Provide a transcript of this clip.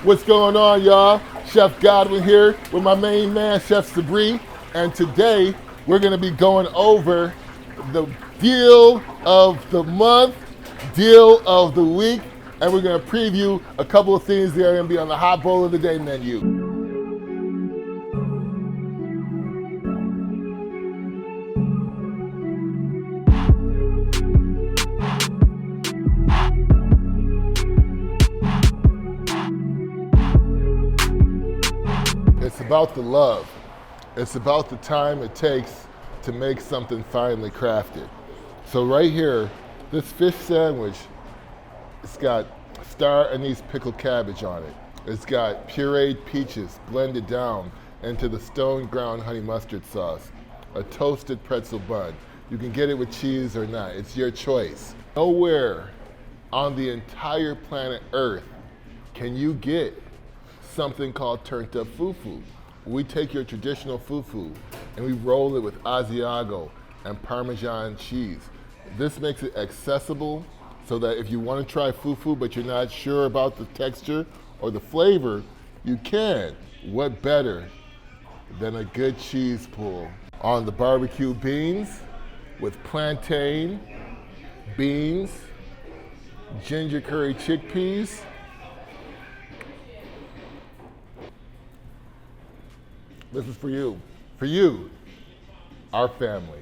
What's going on, y'all? Chef Godwin here with my main man, Chef Sabri, and today we're gonna be going over the deal of the month, deal of the week, and we're gonna preview a couple of things that are gonna be on the hot bowl of the day menu. It's about the love. It's about the time it takes to make something finely crafted. So right here, this fish sandwich, it's got star anise pickled cabbage on it. It's got pureed peaches blended down into the stone ground honey mustard sauce, a toasted pretzel bun. You can get it with cheese or not, it's your choice. Nowhere on the entire planet Earth can you get something called turned up fufu. We take your traditional fufu and we roll it with Asiago and Parmesan cheese. This makes it accessible so that if you want to try fufu but you're not sure about the texture or the flavor, you can. What better than a good cheese pull? On the barbecue beans with plantain, beans, ginger curry chickpeas, this is for you, our family.